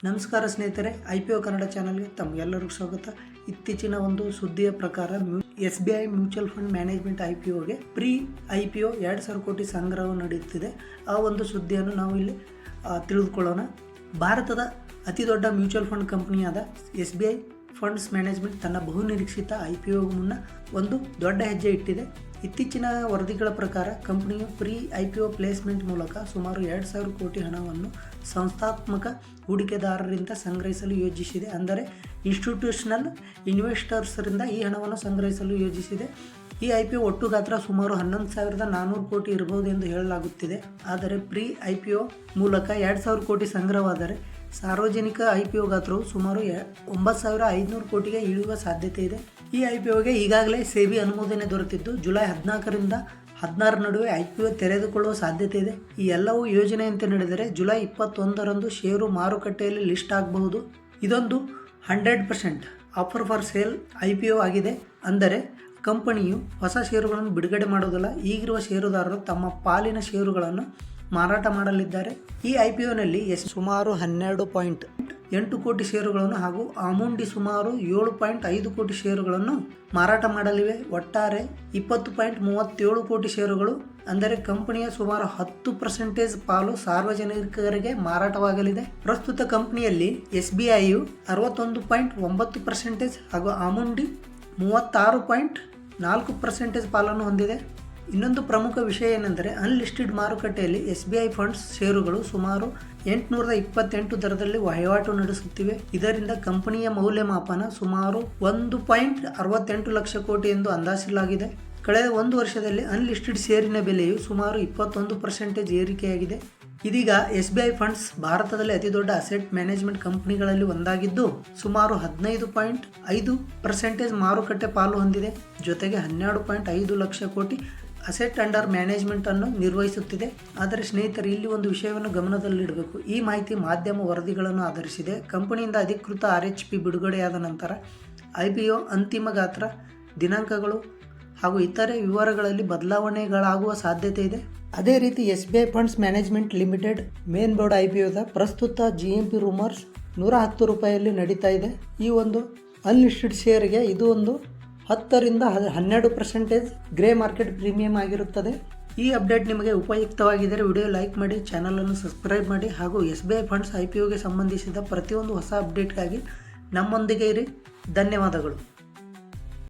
ನಮಸ್ಕಾರ ಸ್ನೇಹಿತರೆ, IPO ಕನ್ನಡ ಚಾನಲ್ಗೆ ತಮಗೆಲ್ಲರಿಗೂ ಸ್ವಾಗತ. ಇತ್ತೀಚಿನ ಒಂದು ಸುದ್ದಿಯ ಪ್ರಕಾರ SBI ಮ್ಯೂಚುವಲ್ ಫಂಡ್ ಮ್ಯಾನೇಜ್ಮೆಂಟ್ IPOಗೆ ಪ್ರೀ IPO 2000 ಕೋಟಿ ಸಂಗ್ರಹ ನಡೆಯುತ್ತಿದೆ. ಆ ಒಂದು ಸುದ್ದಿಯನ್ನು ನಾವು ಇಲ್ಲಿ ತಿಳಿದುಕೊಳ್ಳೋಣ. ಭಾರತದ ಅತಿ ದೊಡ್ಡ ಮ್ಯೂಚುವಲ್ ಫಂಡ್ ಕಂಪನಿಯಾದ SBI ಫಂಡ್ಸ್ ಮ್ಯಾನೇಜ್ಮೆಂಟ್ ತನ್ನ ಬಹುನಿರೀಕ್ಷಿತ IPO ಮುನ್ನ ಒಂದು ದೊಡ್ಡ ಹೆಜ್ಜೆ ಇಟ್ಟಿದೆ. ಇತ್ತೀಚಿನ ವರದಿಗಳ ಪ್ರಕಾರ ಕಂಪನಿಯು ಪ್ರೀ IPO ಪ್ಲೇಸ್ಮೆಂಟ್ ಮೂಲಕ ಸುಮಾರು 2000 ಕೋಟಿ ಹಣವನ್ನು ಸಂಸ್ಥಾತ್ಮಕ ಹೂಡಿಕೆದಾರರಿಂದ ಸಂಗ್ರಹಿಸಲು ಯೋಜಿಸಿದೆ. ಅಂದರೆ ಇನ್ಸ್ಟಿಟ್ಯೂಷನಲ್ ಇನ್ವೆಸ್ಟರ್ಸ್ರಿಂದ ಈ ಹಣವನ್ನು ಸಂಗ್ರಹಿಸಲು ಯೋಜಿಸಿದೆ. ಈ IPO ಒಟ್ಟು ಗಾತ್ರ ಸುಮಾರು 11,400 ಕೋಟಿ ಇರಬಹುದು ಎಂದು ಹೇಳಲಾಗುತ್ತಿದೆ. ಆದರೆ ಪ್ರೀ IPO ಮೂಲಕ 2,000 ಕೋಟಿ ಸಂಗ್ರಹವಾದರೆ ಸಾರ್ವಜನಿಕ IPO ಗಾತ್ರವು ಸುಮಾರು 9,500 ಕೋಟಿಗೆ ಇಳಿಯುವ ಸಾಧ್ಯತೆ ಇದೆ. ಈ IPOಗೆ ಈಗಾಗಲೇ ಸೆಬಿ ಅನುಮೋದನೆ ದೊರೆತಿದ್ದು ಜುಲೈ 14ರಿಂದ 16 ನಡುವೆ IPO ತೆರೆದುಕೊಳ್ಳುವ ಸಾಧ್ಯತೆ ಇದೆ. ಈ ಎಲ್ಲವೂ ಯೋಜನೆಯಂತೆ ನಡೆದರೆ ಜುಲೈ 21ರಂದು ಷೇರು ಮಾರುಕಟ್ಟೆಯಲ್ಲಿ ಲಿಸ್ಟ್ ಆಗಬಹುದು. ಇದೊಂದು 100% ಆಫರ್ ಫಾರ್ ಸೇಲ್ IPO ಆಗಿದೆ. ಅಂದರೆ ಕಂಪನಿಯು ಹೊಸ ಷೇರುಗಳನ್ನು ಬಿಡುಗಡೆ ಮಾಡುವುದಿಲ್ಲ. ಈಗಿರುವ ಷೇರುದಾರರು ತಮ್ಮ ಪಾಲಿನ ಷೇರುಗಳನ್ನು ಮಾರಾಟ ಮಾಡಲಿದ್ದಾರೆ. ಈ IPOನಲ್ಲಿ ಸುಮಾರು 12.8 ಕೋಟಿ ಷೇರುಗಳನ್ನು ಹಾಗೂ ಅಮುಂಡಿ ಸುಮಾರು 7.5 ಕೋಟಿ ಷೇರುಗಳನ್ನು ಮಾರಾಟ ಮಾಡಲಿವೆ. ಒಟ್ಟಾರೆ 20.37 ಕೋಟಿ ಷೇರುಗಳು, ಅಂದರೆ ಕಂಪನಿಯ ಸುಮಾರು 10% ಪಾಲು ಸಾರ್ವಜನಿಕರಿಗೆ ಮಾರಾಟವಾಗಲಿದೆ. ಪ್ರಸ್ತುತ ಕಂಪನಿಯಲ್ಲಿ SBIಯು 61.9% ಹಾಗೂ ಅಮುಂಡಿ 36.4% ಪಾಲನ್ನು ಹೊಂದಿದೆ. ಇನ್ನೊಂದು ಪ್ರಮುಖ ವಿಷಯ ಏನೆಂದರೆ ಅನ್ಲಿಸ್ಟೆಡ್ ಮಾರುಕಟ್ಟೆಯಲ್ಲಿ SBI ಫಂಡ್ಸ್ ಷೇರುಗಳು ಸುಮಾರು 828 ದರದಲ್ಲಿ ವಹಿವಾಟು ನಡೆಸುತ್ತಿವೆ. ಇದರಿಂದ ಕಂಪನಿಯ ಮೌಲ್ಯಮಾಪನ ಸುಮಾರು 1.68 ಲಕ್ಷ ಕೋಟಿ ಎಂದು ಅಂದಾಜಿಸಲಾಗಿದೆ. ಕಳೆದ ಒಂದು ವರ್ಷದಲ್ಲಿ ಅನ್ಲಿಸ್ಟೆಡ್ ಷೇರಿನ ಬೆಲೆಯು ಸುಮಾರು 21% ಏರಿಕೆಯಾಗಿದೆ. ಇದೀಗ SBI ಫಂಡ್ಸ್ ಭಾರತದಲ್ಲಿ ಅತಿದೊಡ್ಡ ಅಸೆಟ್ ಮ್ಯಾನೇಜ್ಮೆಂಟ್ ಕಂಪನಿಗಳಲ್ಲಿ ಒಂದಾಗಿದ್ದು ಸುಮಾರು 15.5% ಮಾರುಕಟ್ಟೆ ಪಾಲು ಹೊಂದಿದೆ. ಜೊತೆಗೆ 12.5 ಲಕ್ಷ ಕೋಟಿ ಅಸೆಟ್ ಅಂಡರ್ ಮ್ಯಾನೇಜ್ಮೆಂಟ್ ಅನ್ನು ನಿರ್ವಹಿಸುತ್ತಿದೆ. ಆದರೆ ಸ್ನೇಹಿತರೆ, ಇಲ್ಲಿ ಒಂದು ವಿಷಯವನ್ನು ಗಮನದಲ್ಲಿಡಬೇಕು. ಈ ಮಾಹಿತಿ ಮಾಧ್ಯಮ ವರದಿಗಳನ್ನು ಆಧರಿಸಿದೆ. ಕಂಪನಿಯಿಂದ ಅಧಿಕೃತ RHP ಬಿಡುಗಡೆಯಾದ ನಂತರ IPO ಅಂತಿಮ ಗಾತ್ರ, ದಿನಾಂಕಗಳು ಹಾಗೂ ಇತರೆ ವಿವರಗಳಲ್ಲಿ ಬದಲಾವಣೆಗಳಾಗುವ ಸಾಧ್ಯತೆ ಇದೆ. ಅದೇ ರೀತಿ SBI funds management limited main board IPOದ ಪ್ರಸ್ತುತ GMP ರೂಮರ್ಸ್ 110 ರೂಪಾಯಿಯಲ್ಲಿ ನಡೀತಾ ಇದೆ. ಈ ಒಂದು ಅನ್ಲಿಸ್ಟೆಡ್ ಶೇರ್ಗೆ ಇದು ಒಂದು 10ರಿಂದ 12% ಗ್ರೇ ಮಾರ್ಕೆಟ್ ಪ್ರೀಮಿಯಂ ಆಗಿರುತ್ತದೆ. ಈ ಅಪ್ಡೇಟ್ ನಿಮಗೆ ಉಪಯುಕ್ತವಾಗಿದ್ದರೆ ವಿಡಿಯೋ ಲೈಕ್ ಮಾಡಿ, ಚಾನಲನ್ನು ಸಬ್ಸ್ಕ್ರೈಬ್ ಮಾಡಿ ಹಾಗೂ SBI ಫಂಡ್ಸ್ IPOಗೆ ಸಂಬಂಧಿಸಿದ ಪ್ರತಿಯೊಂದು ಹೊಸ ಅಪ್ಡೇಟ್ಗಾಗಿ ನಮ್ಮೊಂದಿಗೆ ಇರಿ. ಧನ್ಯವಾದಗಳು.